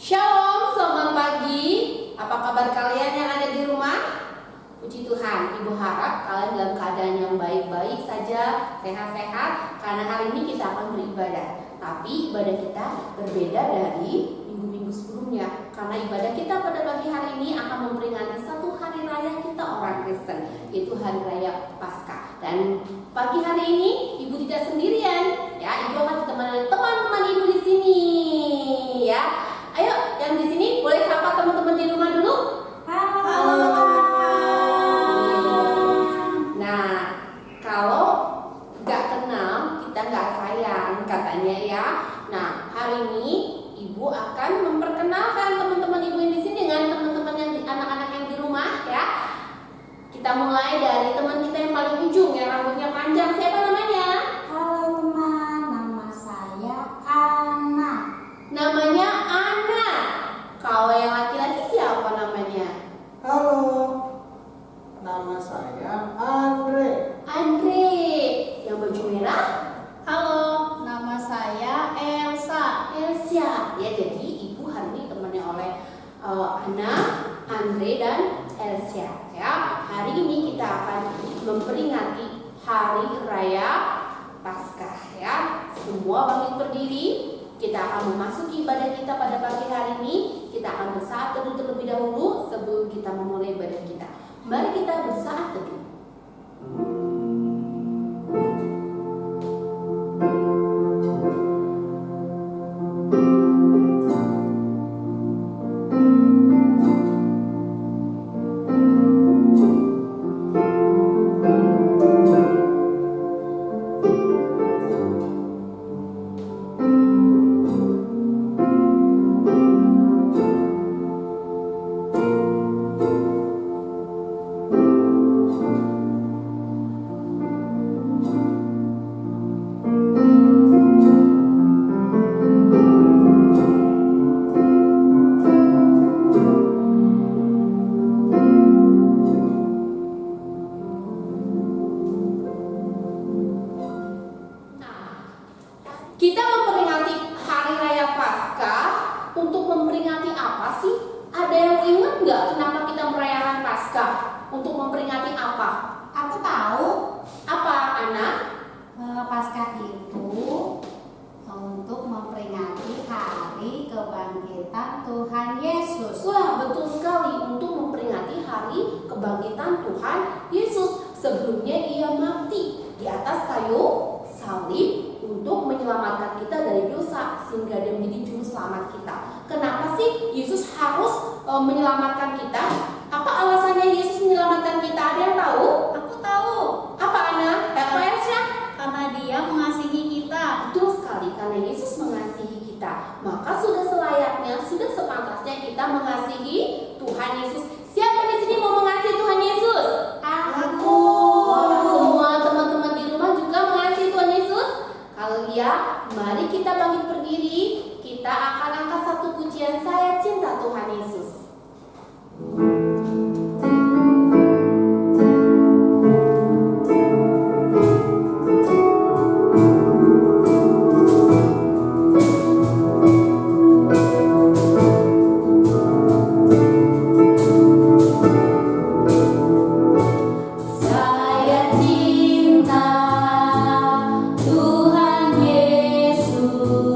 Shalom, selamat pagi. Apa kabar kalian yang ada di rumah? Puji Tuhan, Ibu harap kalian dalam keadaan yang baik-baik saja, sehat-sehat, karena hari ini kita akan beribadah. Tapi ibadah kita berbeda dari minggu-minggu sebelumnya, karena ibadah kita pada pagi hari ini akan memperingati satu hari raya kita orang Kristen, yaitu hari raya Paskah. Dan pagi hari ini Ibu tidak sendirian, ya. Ibu akan ditemani oleh teman-teman Ibu di sini, ya. Ayo, yang di sini boleh sapa teman-teman di rumah dulu. Halo. Nah, kalau nggak kenal kita nggak sayang katanya ya. Nah, hari ini Ibu akan memperkenalkan teman-teman Ibu yang di sini dengan teman-teman yang anak-anak yang di rumah ya. Kita mulai dari teman kita yang paling ujung yang rambutnya panjang. Siapa namanya? Halo teman, nama saya Ana. Namanya Ana. Kalau yang laki-laki siapa namanya? Halo, nama saya Andre. Andre. Yang baju merah? Halo, nama saya Elsa. Elsa. Ya, jadi Ibu hari ini temannya oleh Ana, Andre dan Elsa. Ya, hari ini kita akan memperingati hari raya Paskah. Ya, semua bangkit berdiri. Kita akan memasuki ibadah kita pada pagi hari ini. Kita akan bersaat teduh terlebih dahulu sebelum kita memulai ibadah kita. Mari kita bersaat teduh. Kita memperingati hari raya Paskah. Untuk memperingati apa sih? Ada yang ingat nggak kenapa kita merayakan Paskah? Untuk memperingati apa? Aku tahu Apa, Ana? Paskah itu untuk memperingati hari kebangkitan Tuhan Yesus. Wah, betul sekali, untuk memperingati hari kebangkitan Tuhan Yesus. Sebelumnya ia mati di atas kayu salib untuk menyelamatkan kita dari dosa, sehingga dia menjadi juru selamat kita. Kenapa sih Yesus harus menyelamatkan kita? Apa alasannya Yesus menyelamatkan kita? Ada yang tahu? Aku tahu, Apa, Ana? Apa, Elsa? karena Dia mengasihi kita. Betul sekali, karena Yesus mengasihi kita. Maka sudah selayaknya, sudah sepantasnya kita mengasihi Tuhan Yesus. Siapa di sini mau mengasihi Tuhan Yesus? Aku. Semua teman-teman di rumah juga mengasihi Tuhan Yesus? Kalau iya, mari kita bangkit berdiri. Kita akan angkat satu pujian, Saya Cinta Tuhan Yesus. Saya cinta Tuhan Yesus.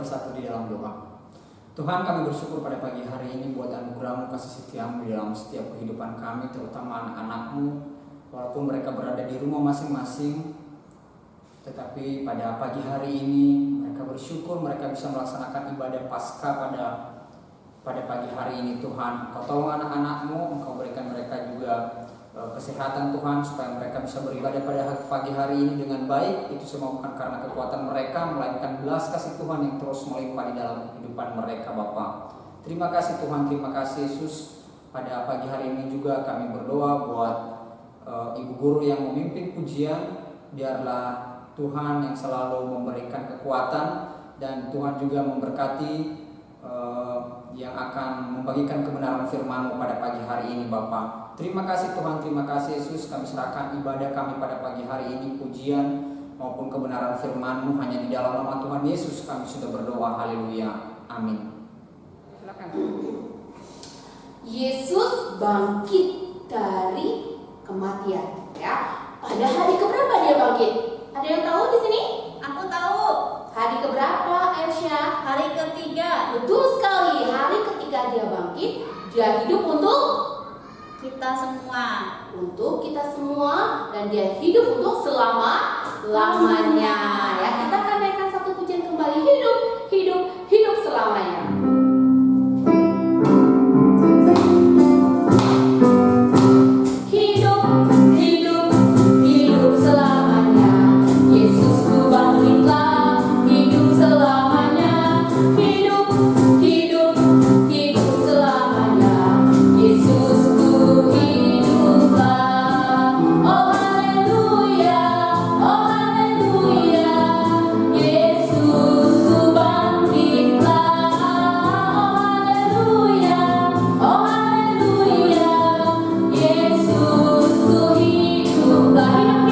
bersatu di dalam doa. Tuhan, kami bersyukur pada pagi hari ini buat anugerah-Mu, kasih setia-Mu di dalam setiap kehidupan kami, terutama anak-anak-Mu. Walaupun mereka berada di rumah masing-masing, tetapi pada pagi hari ini mereka bersyukur mereka bisa melaksanakan ibadah Paskah pada pagi hari ini. Tuhan, Engkau tolong anak-anak-Mu, Engkau berikan mereka juga kesehatan Tuhan, supaya mereka bisa beribadah pada pagi hari ini dengan baik. Itu semua bukan karena kekuatan mereka, melainkan belas kasih Tuhan yang terus melimpah di dalam kehidupan mereka, Bapa. Terima kasih Tuhan, terima kasih Yesus. Pada pagi hari ini juga kami berdoa buat ibu guru yang memimpin pujian. Biarlah Tuhan yang selalu memberikan kekuatan, dan Tuhan juga memberkati yang akan membagikan kebenaran firman-Mu pada pagi hari ini, Bapa. Terima kasih Tuhan, terima kasih Yesus. Kami serahkan ibadah kami pada pagi hari ini, pujian maupun kebenaran firman-Mu hanya di dalam nama Tuhan Yesus kami sudah berdoa. Haleluya. Amin. Silakan. Yesus bangkit dari kematian, ya. Pada hari keberapa dia bangkit? Ada yang tahu di sini? Aku tahu. Hari keberapa, Elsha? Hari ketiga. Betul sekali. Hari ketiga dia bangkit. Dia hidup untuk Kita semua. kita semua, dan dia hidup untuk lamanya. Ya, kita akan naikkan satu pujian kembali. Hidup selamanya. Hidup selamanya. Yesusku bangkitlah, hidup selamanya. Hidup selamanya. Yesusku hiduplah. Oh haleluya, oh haleluya. Yesusku bangkitlah. Oh haleluya, oh haleluya. Yesusku hiduplah.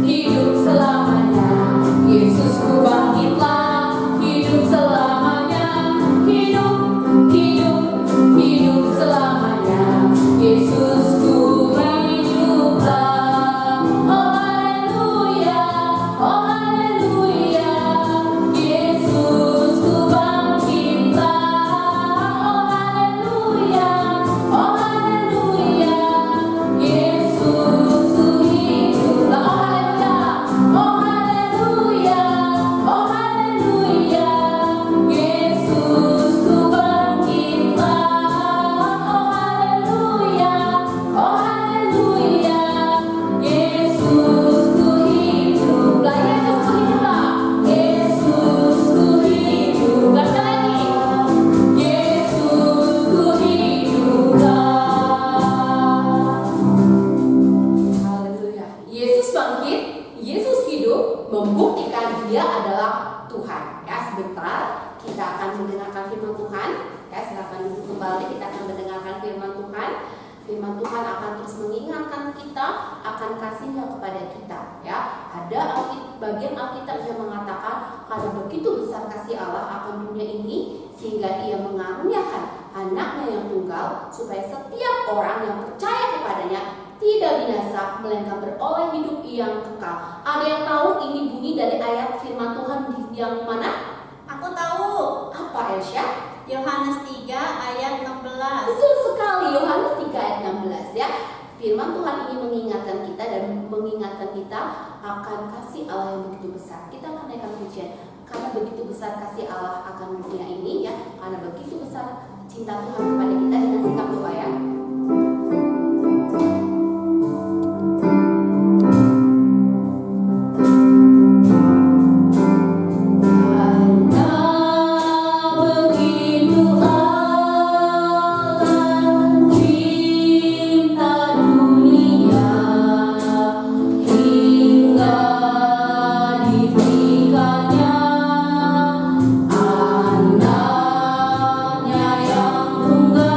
Hidup selamanya. Yesusku bangkitlah, hidup selamanya. Hidup selamanya. Yesusku hiduplah. Oh haleluya, oh haleluya. Yesusku bangkitlah. Oh haleluya, oh haleluya. Yesusku hiduplah. Oh haleluya, oh haleluya. Yesusku bangkitlah. Oh haleluya, oh haleluya. Yesusku hiduplah. Yesusku hiduplah. Sekali lagi. Yesusku hiduplah. Haleluya. Yesus bangkit, Yesus hidup, membuktikan dia adalah Tuhan. Ya, sebentar kita akan mendengarkan firman Tuhan. Ya, silakan duduk kembali, kita akan mendengarkan firman Tuhan. Firman Tuhan akan terus mengingatkan kita akan kasihnya kepada kita. Ya, ada bagian Alkitab yang mengatakan karena begitu besar kasih Allah akan dunia ini, sehingga Ia mengaruniakan anaknya yang tunggal, supaya setiap orang yang percaya kepadanya tidak binasa, melainkan beroleh hidup yang kekal. Ada yang tahu ini bunyi dari ayat firman Tuhan yang mana? Aku tahu. Apa, Elsha? Yohanes 3 ayat 16. Betul sekali, Yohanes 3 ayat 16, ya. Firman Tuhan ini mengingatkan kita akan kasih Allah yang begitu besar. Kita akan naikkan pujian. Karena begitu besar kasih Allah akan dunia ini, ya. Karena begitu besar cinta Tuhan kepada kita, dengan sikap doa, ya. Tunggal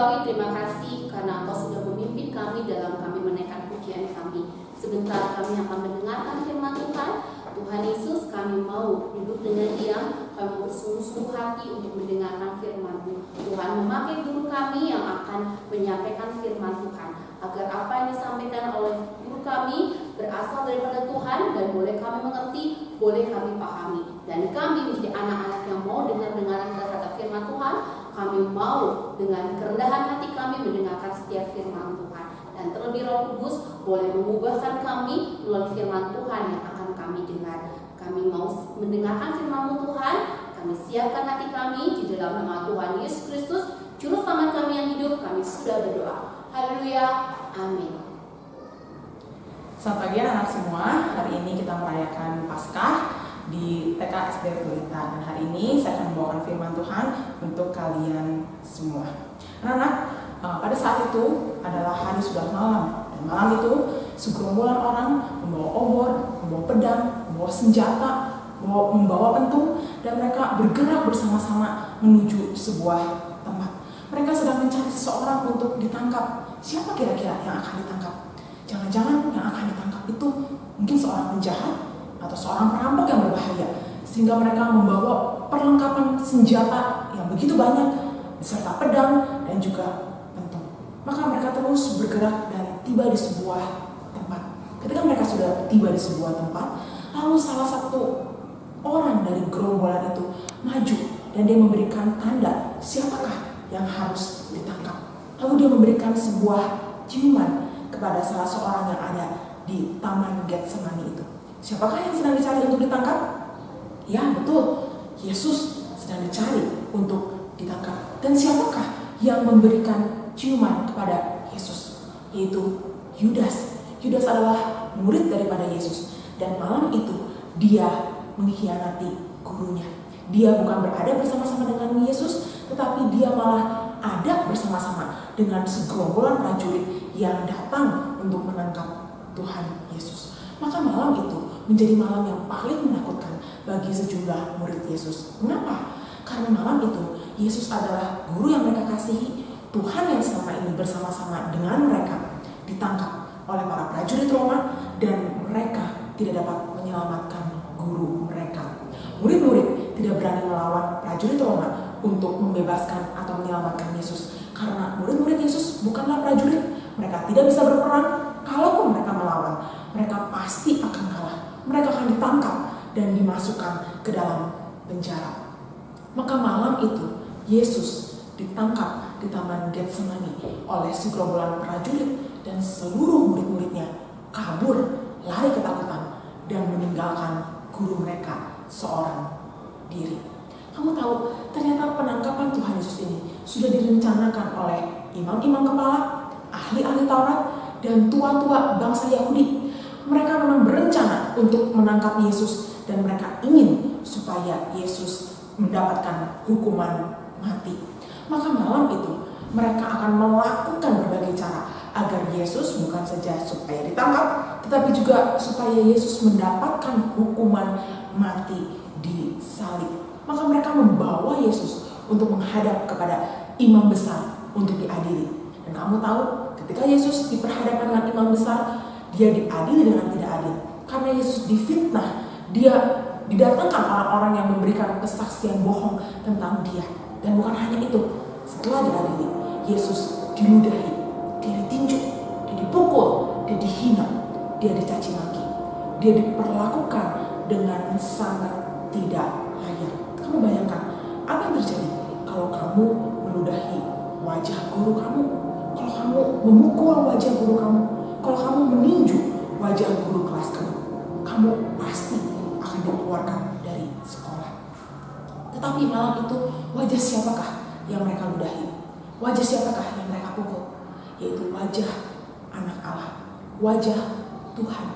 Surgawi, terima kasih karena Engkau sudah memimpin kami dalam kami menaikkan pujian kami. Sebentar kami akan mendengarkan firman Tuhan. Tuhan Yesus, kami mau duduk dengan diam, kami mau bersungguh-sungguh hati untuk mendengarkan firman-Mu. Tuhan memakai guru kami yang akan menyampaikan firman Tuhan, agar apa yang disampaikan oleh guru kami berasal daripada Tuhan dan boleh kami mengerti, boleh kami pahami. Dan kami menjadi anak-anak yang mau dengar-dengaran terhadap firman Tuhan. Kami mau dengan kerendahan hati kami mendengarkan setiap firman Tuhan. Dan terlebih Roh Kudus boleh mengubahkan kami melalui firman Tuhan yang akan kami dengar. Kami mau mendengarkan firman-Mu Tuhan. Kami siapkan hati kami di dalam nama Tuhan Yesus Kristus, Juru Selamat kami yang hidup. Kami sudah berdoa. Haleluya. Amin. Selamat pagi anak semua. Hari ini kita merayakan Paskah di TK SD Pelita. Dan hari ini saya akan membawakan firman Tuhan untuk kalian semua. Anak-anak, pada saat itu adalah hari sudah malam. Dan malam itu segerombolan orang membawa obor, membawa pedang, membawa senjata, membawa pentung, dan mereka bergerak bersama-sama menuju sebuah tempat. Mereka sedang mencari seseorang untuk ditangkap. Siapa kira-kira yang akan ditangkap? Jangan-jangan yang akan ditangkap itu mungkin seorang penjahat atau seorang perampok yang berbahaya, sehingga mereka membawa perlengkapan senjata yang begitu banyak beserta pedang dan juga pentung. Maka mereka terus bergerak dan tiba di sebuah tempat. Ketika mereka sudah tiba di sebuah tempat, lalu salah satu orang dari gerombolan itu maju dan dia memberikan tanda siapakah yang harus ditangkap. Lalu dia memberikan sebuah ciuman kepada salah seorang yang ada di Taman Getsemani itu. Siapakah yang sedang dicari untuk ditangkap? Ya, betul. Yesus sedang dicari untuk ditangkap. Dan siapakah yang memberikan ciuman kepada Yesus? Yaitu Yudas. Yudas adalah murid daripada Yesus. Dan malam itu dia mengkhianati gurunya. Dia bukan berada bersama-sama dengan Yesus, tetapi dia malah ada bersama-sama dengan segerombolan prajurit yang datang untuk menangkap Tuhan Yesus. Maka malam itu menjadi malam yang paling menakutkan bagi sejumlah murid Yesus. Mengapa? Karena malam itu Yesus adalah guru yang mereka kasihi, Tuhan yang selama ini bersama-sama dengan mereka ditangkap oleh para prajurit Roma, dan mereka tidak dapat menyelamatkan guru mereka. Murid-murid tidak berani melawan prajurit Roma untuk membebaskan atau menyelamatkan Yesus, karena murid-murid Yesus bukanlah prajurit. Mereka tidak bisa berperang. Kalaupun mereka melawan, mereka pasti akan kalah. Mereka akan ditangkap dan dimasukkan ke dalam penjara. Maka malam itu Yesus ditangkap di Taman Getsemani oleh segerombolan prajurit, dan seluruh murid-muridnya kabur, lari ketakutan, dan meninggalkan guru mereka seorang diri. Kamu tahu, ternyata penangkapan Tuhan Yesus ini sudah direncanakan oleh imam-imam kepala, ahli-ahli Taurat, dan tua-tua bangsa Yahudi. Mereka memang berencana untuk menangkap Yesus, dan mereka ingin supaya Yesus mendapatkan hukuman mati. Maka malam itu mereka akan melakukan berbagai cara agar Yesus bukan saja supaya ditangkap, tetapi juga supaya Yesus mendapatkan hukuman mati di salib. Maka mereka membawa Yesus untuk menghadap kepada imam besar untuk diadili. Dan kamu tahu, ketika Yesus diperhadapkan dengan imam besar, dia diadili dengan tidak adil. Karena Yesus difitnah, dia didatangkan orang-orang yang memberikan kesaksian bohong tentang dia. Dan bukan hanya itu, setelah diadili, Yesus diludahi, dia ditinju, dia dipukul, dia dihina, dia dicaci maki, dia diperlakukan dengan sangat tidak layak. Kamu bayangkan apa yang terjadi kalau kamu meludahi wajah guru kamu, kalau kamu memukul wajah guru kamu, kalau kamu meninju wajah guru kelas kamu. Kamu pasti akan dikeluarkan dari sekolah. Tetapi malam itu wajah siapakah yang mereka ludahi? Wajah siapakah yang mereka pukul? Yaitu wajah anak Allah, wajah Tuhan.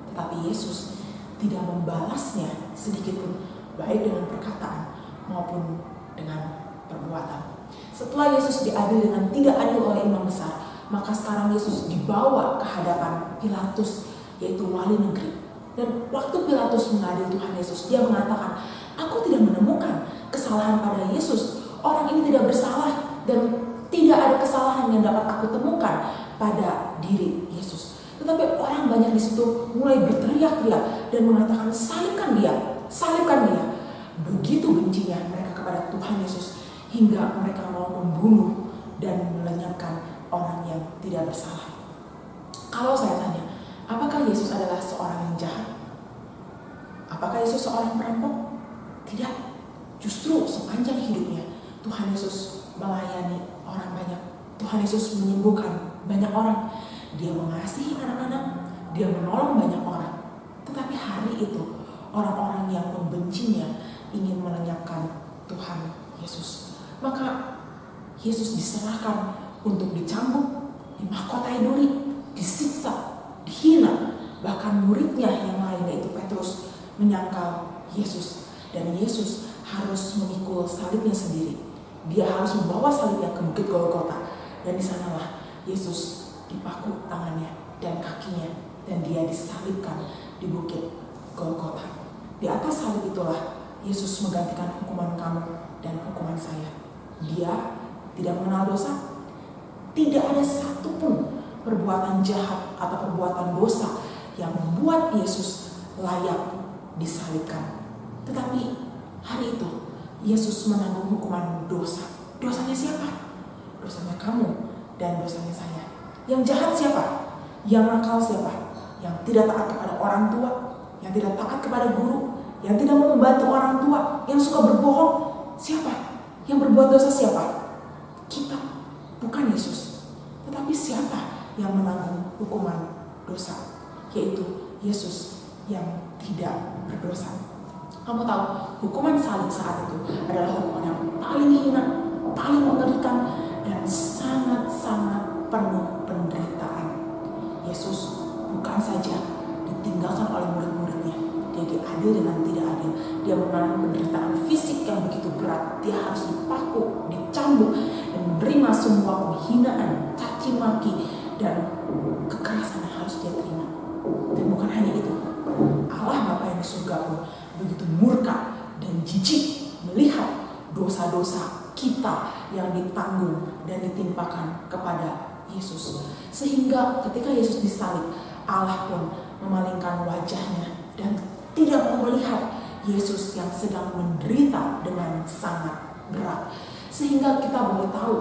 Tetapi Yesus tidak membalasnya sedikit pun, baik dengan perkataan maupun dengan perbuatan. Setelah Yesus diadili dengan tidak adil oleh imam besar, maka sekarang Yesus dibawa ke hadapan Pilatus, yaitu wali negeri. Dan waktu Pilatus mengadili Tuhan Yesus, dia mengatakan, "Aku tidak menemukan kesalahan pada Yesus. Orang ini tidak bersalah dan tidak tidak ada kesalahan yang dapat aku temukan pada diri Yesus. Tetapi orang banyak di situ mulai berteriak-teriak dan mengatakan, salibkan dia, salibkan dia. Begitu bencinya mereka kepada Tuhan Yesus hingga mereka mau membunuh dan melenyapkan orang yang tidak bersalah. Kalau saya tanya, apakah Yesus adalah seorang yang jahat? Apakah Yesus seorang perampok? Tidak. Justru sepanjang hidupnya Tuhan Yesus melayani orang banyak. Tuhan Yesus menyembuhkan banyak orang. Dia mengasihi anak-anak, dia menolong banyak orang. Tetapi hari itu orang-orang yang membencinya ingin melenyapkan Tuhan Yesus. Maka Yesus diserahkan untuk dicambuk, dimahkotai duri, disiksa, dihina. Bahkan muridnya yang lain yaitu Petrus menyangkal Yesus. Dan Yesus harus memikul salibnya sendiri. Dia harus membawa salibnya ke Bukit Golgota. Dan di sanalah Yesus dipaku tangannya dan kakinya. Dan dia disalibkan di Bukit Golgota. Di atas salib itulah Yesus menggantikan hukuman kamu dan hukuman saya. Dia tidak mengenal dosa. Tidak ada satupun perbuatan jahat atau perbuatan dosa yang membuat Yesus layak disalibkan. Tetapi hari itu Yesus menanggung hukuman dosa. Dosanya siapa? Dosanya kamu dan dosanya saya. Yang jahat siapa? Yang nakal siapa? Yang tidak taat kepada orang tua, yang tidak taat kepada guru, yang tidak mau membantu orang tua, yang suka berbohong. Siapa? Yang berbuat dosa siapa? Kita, bukan Yesus. Tetapi siapa yang menanggung hukuman dosa? Yaitu Yesus yang tidak berdosa. Kamu tahu, hukuman salib saat itu adalah hukuman yang paling hina, paling mengerikan, dan sangat-sangat penuh penderitaan. Yesus bukan saja ditinggalkan oleh murid-muridnya, dia diadil dengan tidak adil. Dia mengalami penderitaan fisik yang begitu berat. Dia harus dipaku, dicambuk, dan menerima semua penghinaan, caci maki, dan kekerasan yang harus dia terima. Dan bukan hanya itu, Allah Bapa yang di surga pun begitu murka dan jijik melihat dosa-dosa kita yang ditanggung dan ditimpakan kepada Yesus. Sehingga ketika Yesus disalib, Allah pun memalingkan wajahnya dan tidak mau melihat Yesus yang sedang menderita dengan sangat berat. Sehingga kita boleh tahu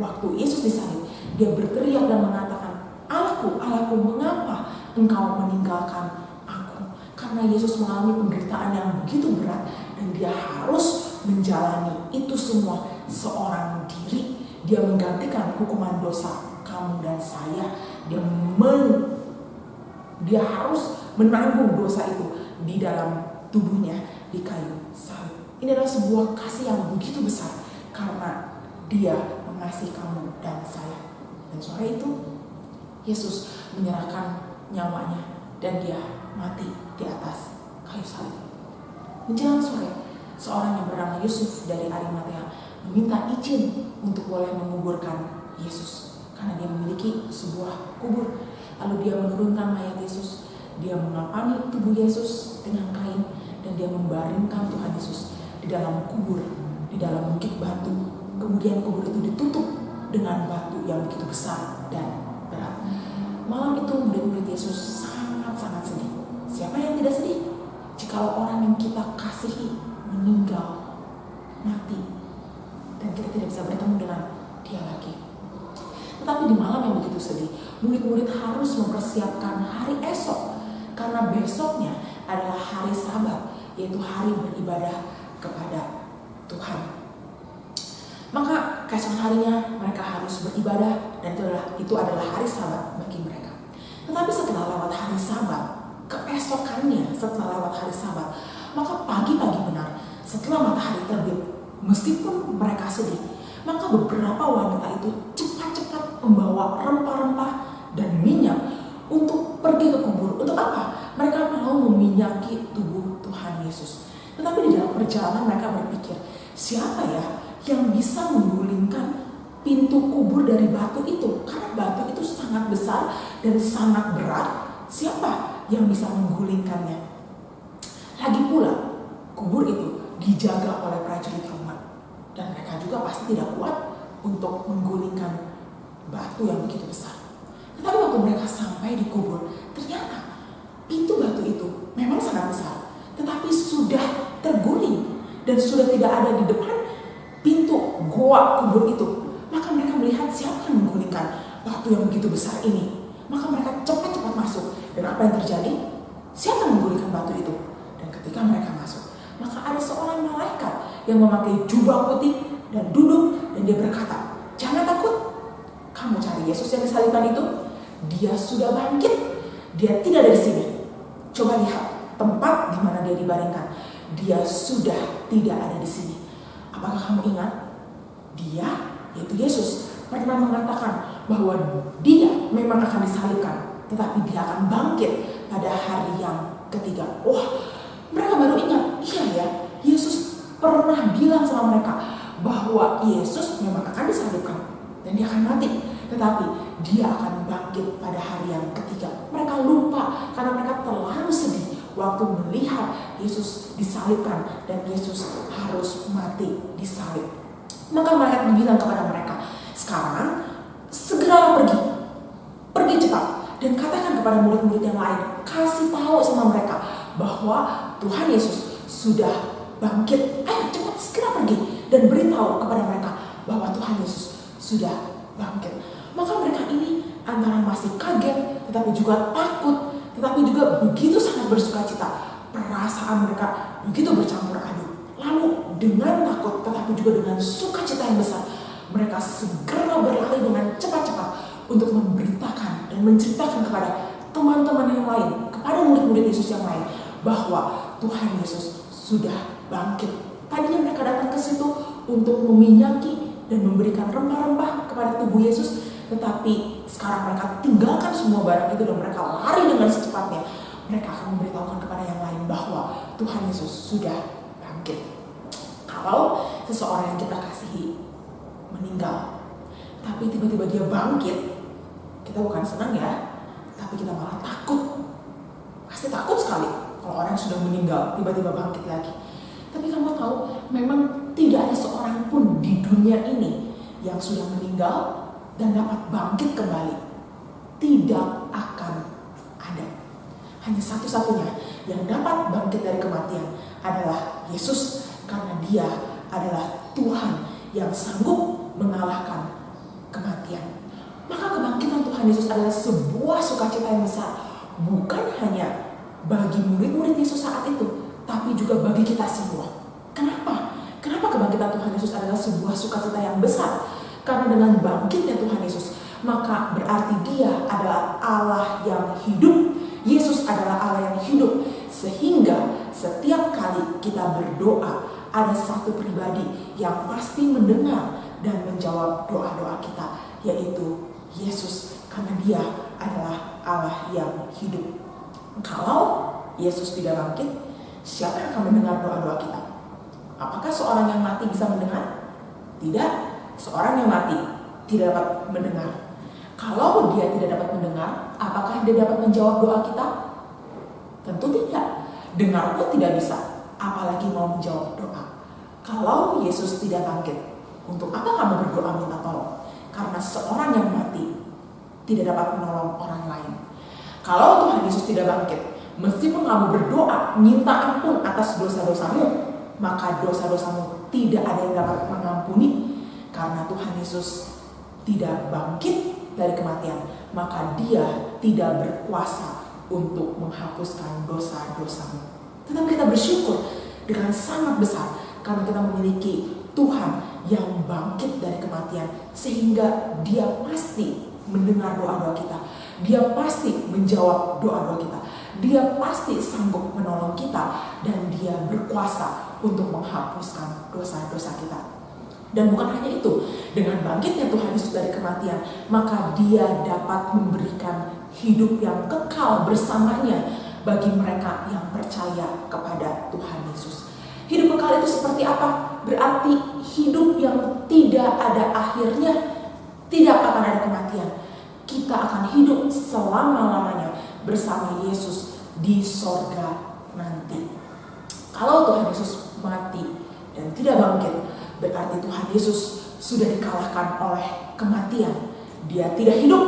waktu Yesus disalib, dia berteriak dan mengatakan, Allahku, Allahku, mengapa engkau meninggalkan aku? Karena Yesus mengalami penderitaan yang begitu berat dan dia harus menjalani itu semua seorang diri. Dia menggantikan hukuman dosa kamu dan saya. Dia harus menanggung dosa itu di dalam tubuhnya di kayu salib. Ini adalah sebuah kasih yang begitu besar karena dia mengasihi kamu dan saya. Dan sore itu Yesus menyerahkan nyawanya dan dia mati di atas kayu salib. Menjelang sore, seorang yang bernama Yusuf dari Arimatea meminta izin untuk boleh menguburkan Yesus karena dia memiliki sebuah kubur. Lalu dia menurunkan mayat Yesus, dia mengapani tubuh Yesus dengan kain, dan dia membaringkan Tuhan Yesus di dalam kubur, di dalam bukit batu. Kemudian kubur itu ditutup dengan batu yang begitu besar dan berat. Malam itu murid-murid Yesus sangat-sangat sedih. Siapa yang tidak sedih? Jikalau orang yang kita kasihi meninggal, mati, dan kita tidak bisa bertemu dengan dia lagi. Tetapi di malam yang begitu sedih, murid-murid harus mempersiapkan hari esok. Karena besoknya adalah hari Sabat, yaitu hari beribadah kepada Tuhan. Maka keesokan harinya mereka harus beribadah dan itu adalah hari Sabat bagi mereka. Tetapi setelah lewat hari Sabat, keesokannya setelah lewat hari Sabat, maka pagi-pagi benar setelah matahari terbit, meskipun mereka sedih, maka beberapa wanita itu cepat-cepat membawa rempah-rempah dan minyak untuk pergi ke kubur. Untuk apa? Mereka mau meminyaki tubuh Tuhan Yesus. Tetapi di dalam perjalanan mereka berpikir, siapa ya yang bisa menggulingkan pintu kubur dari batu itu? Karena batu itu sangat besar dan sangat berat. Siapa yang bisa menggulingkannya? Lagi pula, kubur itu dijaga oleh prajurit Roma. Dan mereka juga pasti tidak kuat untuk menggulingkan batu yang begitu besar. Tetapi waktu mereka sampai di kubur, ternyata pintu batu itu memang sangat besar, tetapi sudah terguling dan sudah tidak ada di depan pintu goa kubur itu. Maka mereka melihat siapa yang menggulingkan batu yang begitu besar ini. Maka mereka cepat-cepat masuk. Dan apa yang terjadi? Siapa yang menggulingkan batu itu? Dan ketika mereka masuk, maka ada seorang malaikat yang memakai jubah putih dan duduk, dan dia berkata, "Jangan takut. Kamu cari Yesus yang disalibkan itu. Dia sudah bangkit. Dia tidak ada di sini. Coba lihat tempat di mana dia dibaringkan. Dia sudah tidak ada di sini." Apakah kamu ingat? Dia, yaitu Yesus, pernah mengatakan bahwa dia memang akan disalibkan, tetapi dia akan bangkit pada hari yang ketiga. Wah, mereka baru ingat, iya ya, Yesus pernah bilang sama mereka bahwa Yesus memang akan disalibkan dan dia akan mati, tetapi dia akan bangkit pada hari yang ketiga. Mereka lupa karena mereka terlalu sedih waktu melihat Yesus disalibkan dan Yesus harus mati disalib. Maka mereka bilang kepada mereka, "Sekarang segera pergi cepat dan katakan kepada murid-murid yang lain, kasih tahu sama mereka bahwa Tuhan Yesus sudah bangkit. Ayo cepat segera pergi dan beritahu kepada mereka bahwa Tuhan Yesus sudah bangkit." Maka mereka ini antara masih kaget, tetapi juga takut, tetapi juga begitu sangat bersukacita. Perasaan mereka begitu bercampur aduk. Lalu dengan takut, tetapi juga dengan sukacita yang besar, mereka segera berlari dengan cepat-cepat untuk memberitakan dan menceritakan kepada teman-teman yang lain, kepada murid-murid Yesus yang lain, bahwa Tuhan Yesus sudah bangkit. Tadinya mereka datang ke situ untuk meminyaki dan memberikan rempah-rempah kepada tubuh Yesus, tetapi sekarang mereka tinggalkan semua barang itu dan mereka lari dengan secepatnya. Mereka akan memberitahukan kepada yang lain bahwa Tuhan Yesus sudah bangkit. Kalau seseorang yang kita kasihi meninggal, tapi tiba-tiba dia bangkit, kita bukan senang ya, tapi kita malah takut. Pasti takut sekali kalau orang yang sudah meninggal tiba-tiba bangkit lagi. Tapi kamu tahu, memang tidak ada seorang pun di dunia ini yang sudah meninggal dan dapat bangkit kembali. Tidak akan ada. Hanya satu-satunya yang dapat bangkit dari kematian adalah Yesus, karena dia adalah Tuhan yang sanggup mengalahkan kematian. Maka kebangkitan Tuhan Yesus adalah sebuah sukacita yang besar, bukan hanya bagi murid-murid Yesus saat itu, tapi juga bagi kita semua. Kenapa? Kenapa kebangkitan Tuhan Yesus adalah sebuah sukacita yang besar? Karena dengan bangkitnya Tuhan Yesus, maka berarti dia adalah Allah yang hidup. Yesus adalah Allah yang hidup. Sehingga setiap kali kita berdoa, ada satu pribadi yang pasti mendengar dan menjawab doa-doa kita, yaitu Yesus, karena dia adalah Allah yang hidup. Kalau Yesus tidak bangkit, siapa yang akan mendengar doa-doa kita? Apakah seorang yang mati bisa mendengar? Tidak, seorang yang mati tidak dapat mendengar. Kalau dia tidak dapat mendengar, apakah dia dapat menjawab doa kita? Tentu tidak. Dengar pun tidak bisa, apalagi mau menjawab doa. Kalau Yesus tidak bangkit, untuk apa kamu berdoa minta tolong? Karena seorang yang mati tidak dapat menolong orang lain. Kalau Tuhan Yesus tidak bangkit, meskipun kamu berdoa minta ampun atas dosa-dosamu, maka dosa-dosamu tidak ada yang dapat mengampuni. Karena Tuhan Yesus tidak bangkit dari kematian, maka dia tidak berkuasa untuk menghapuskan dosa-dosamu. Tetapi kita bersyukur dengan sangat besar karena kita memiliki Tuhan yang bangkit dari kematian, sehingga dia pasti mendengar doa-doa kita. Dia pasti menjawab doa-doa kita. Dia pasti sanggup menolong kita, dan dia berkuasa untuk menghapuskan dosa-dosa kita. Dan bukan hanya itu, dengan bangkitnya Tuhan Yesus dari kematian, maka dia dapat memberikan hidup yang kekal bersamanya bagi mereka yang percaya kepada Tuhan Yesus. Hidup kekal itu seperti apa? Berarti hidup yang tidak ada akhirnya, tidak akan ada kematian. Kita akan hidup selama-lamanya bersama Yesus di sorga nanti. Kalau Tuhan Yesus mati dan tidak bangkit, berarti Tuhan Yesus sudah dikalahkan oleh kematian. Dia tidak hidup.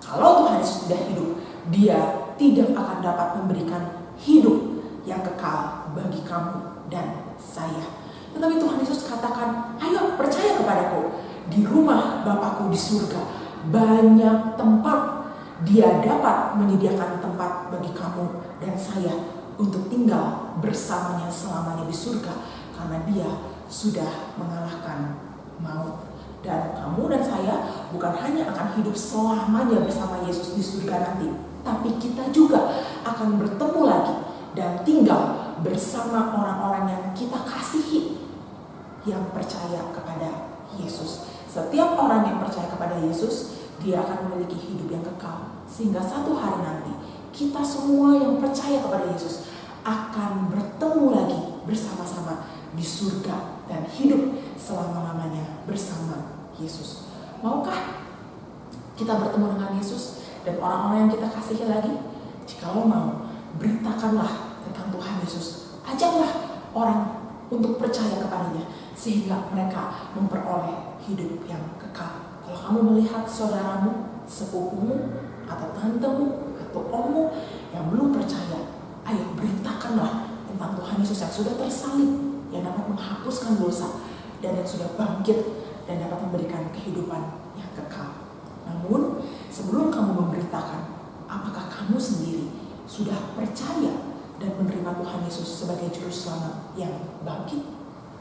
Kalau Tuhan Yesus tidak hidup, Dia tidak akan dapat memberikan hidup yang kekal bagi kamu dan saya. Tetapi Tuhan Yesus katakan, ayo percaya kepadaku. Di rumah Bapakku di surga banyak tempat. Dia dapat menyediakan tempat bagi kamu dan saya untuk tinggal bersamanya selamanya di surga. Karena Dia sudah mengalahkan maut. Dan kamu dan saya bukan hanya akan hidup selamanya bersama Yesus di surga nanti, tapi kita juga akan bertemu lagi dan tinggal bersama orang-orang yang kita kasihi, yang percaya kepada Yesus. Setiap orang yang percaya kepada Yesus, dia akan memiliki hidup yang kekal. Sehingga satu hari nanti, kita semua yang percaya kepada Yesus akan bertemu lagi bersama-sama di surga dan hidup selama-lamanya bersama Yesus. Maukah kita bertemu dengan Yesus dan orang-orang yang kita kasihi lagi? Jikalau mau, beritakanlah tentang Tuhan Yesus. Ajaklah orang untuk percaya kepadanya sehingga mereka memperoleh hidup yang kekal. Kalau kamu melihat saudaramu, sepupumu, atau tantemu, atau ommu yang belum percaya, ayo beritakanlah tentang Tuhan Yesus yang sudah tersalib, yang dapat menghapuskan dosa, dan yang sudah bangkit dan dapat memberikan kehidupan yang kekal. Namun, sebelum kamu memberitakan, apakah kamu sendiri sudah percaya dan menerima Tuhan Yesus sebagai juru selamat yang bangkit?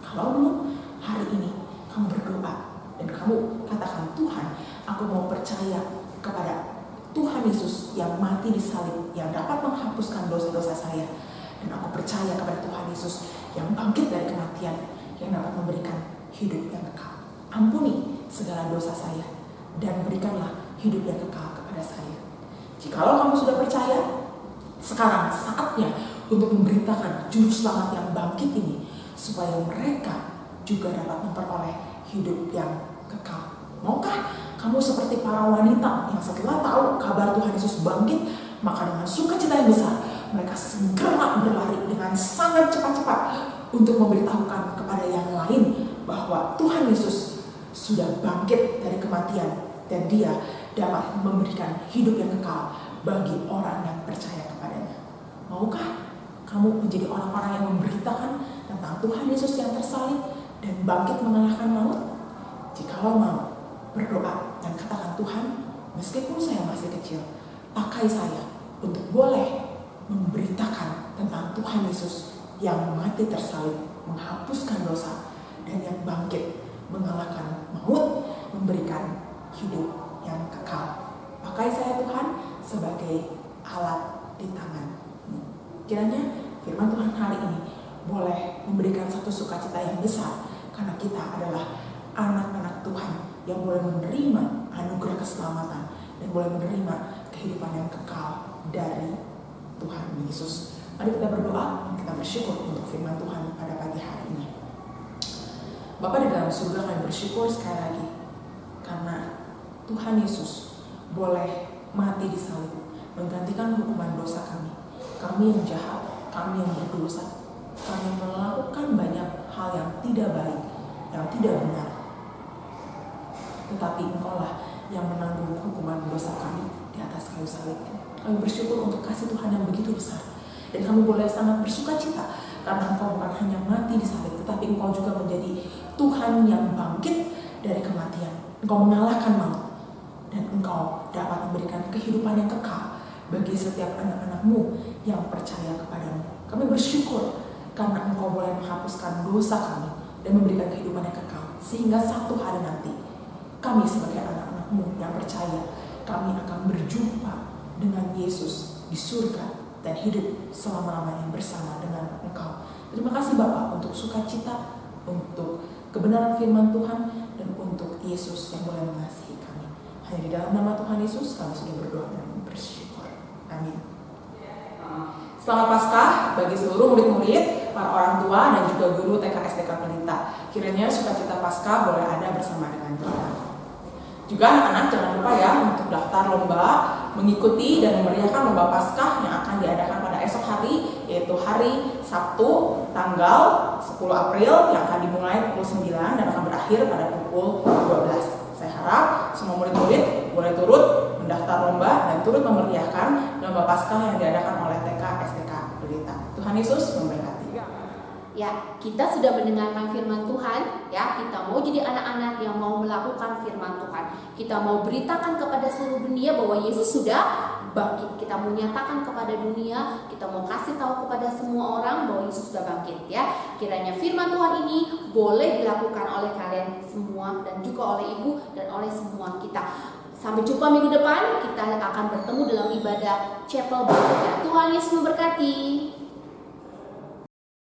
Kalau belum, hari ini kamu berdoa dan kamu katakan, Tuhan, aku mau percaya kepada Tuhan Yesus yang mati di salib, yang dapat menghapuskan dosa-dosa saya. Dan aku percaya kepada Tuhan Yesus yang bangkit dari kematian, yang dapat memberikan hidup yang kekal. Ampuni segala dosa saya dan berikanlah hidup yang kekal kepada saya. Jikalau kamu sudah percaya, sekarang saatnya untuk memberitakan juru selamat yang bangkit ini, supaya mereka juga dapat memperoleh hidup yang kekal. Maukah kamu seperti para wanita yang setelah tahu kabar Tuhan Yesus bangkit, maka dengan sukacita yang besar mereka segera berlari dengan sangat cepat-cepat untuk memberitahukan kepada yang lain bahwa Tuhan Yesus sudah bangkit dari kematian dan Dia dapat memberikan hidup yang kekal bagi orang yang percaya kepadanya. Maukah kamu menjadi orang-orang yang memberitakan tentang Tuhan Yesus yang tersalib dan bangkit mengalahkan maut? Jikalau mau, berdoa dan katakan, Tuhan, meskipun saya masih kecil, pakai saya untuk boleh memberitakan tentang Tuhan Yesus yang mati tersalib, menghapuskan dosa, dan yang bangkit mengalahkan maut, memberikan hidup yang kekal. Pakai saya Tuhan sebagai alat di tangan-Mu. Kiranya firman Tuhan hari ini boleh memberikan satu sukacita yang besar, karena kita adalah anak-anak Tuhan yang boleh menerima anugerah keselamatan dan boleh menerima kehidupan yang kekal dari Tuhan Yesus. Mari kita berdoa dan kita bersyukur untuk firman Tuhan pada pagi hari ini. Bapa di dalam surga, kami bersyukur sekali lagi karena Tuhan Yesus boleh mati di salib, menggantikan hukuman dosa kami. Kami yang jahat, kami yang berdosa, kami melakukan banyak hal yang tidak baik, yang tidak benar. Tetapi Engkau-lah yang menanggung hukuman dosa kami di atas kayu salib. Kami bersyukur untuk kasih Tuhan yang begitu besar. Dan kami boleh sangat bersuka cita karena Engkau bukan hanya mati di salib, tetapi Engkau juga menjadi Tuhan yang bangkit dari kematian. Engkau mengalahkan maut. Dan Engkau dapat memberikan kehidupan yang kekal bagi setiap anak-anak-Mu yang percaya kepadamu. Kami bersyukur karena Engkau boleh menghapuskan dosa kami dan memberikan kehidupan yang kekal. Sehingga satu hari nanti kami sebagai anak-anak-Mu yang percaya, kami akan berjumpa dengan Yesus di surga dan hidup selama-lamanya bersama dengan Engkau. Terima kasih Bapa untuk sukacita, untuk kebenaran firman Tuhan, dan untuk Yesus yang boleh mengasihi kami. Hanya di dalam nama Tuhan Yesus kami sudah berdoa dan bersyukur. Amin. Selamat Paskah bagi seluruh murid-murid, para orang tua, dan juga guru TK SDK Pelita. Kiranya sukacita Paskah boleh ada bersama dengan kita. Juga anak-anak jangan lupa ya untuk daftar lomba, mengikuti dan memeriahkan lomba Paskah yang akan diadakan pada esok hari, yaitu hari Sabtu tanggal 10 April yang akan dimulai pukul 9 dan akan berakhir pada pukul 12. Saya harap semua murid-murid boleh turut mendaftar lomba dan turut memeriahkan lomba Paskah yang diadakan oleh TK SDK Pelita. Tuhan Yesus memberkati. Ya, kita sudah mendengarkan firman Tuhan, ya. Kita mau jadi anak-anak yang mau melakukan firman Tuhan. Kita mau beritakan kepada seluruh dunia bahwa Yesus sudah bangkit. Kita mau nyatakan kepada dunia, kita mau kasih tahu kepada semua orang bahwa Yesus sudah bangkit, ya. Kiranya firman Tuhan ini boleh dilakukan oleh kalian semua dan juga oleh ibu dan oleh semua kita. Sampai jumpa minggu depan, kita akan bertemu dalam ibadah chapel berikutnya. Tuhan Yesus memberkati.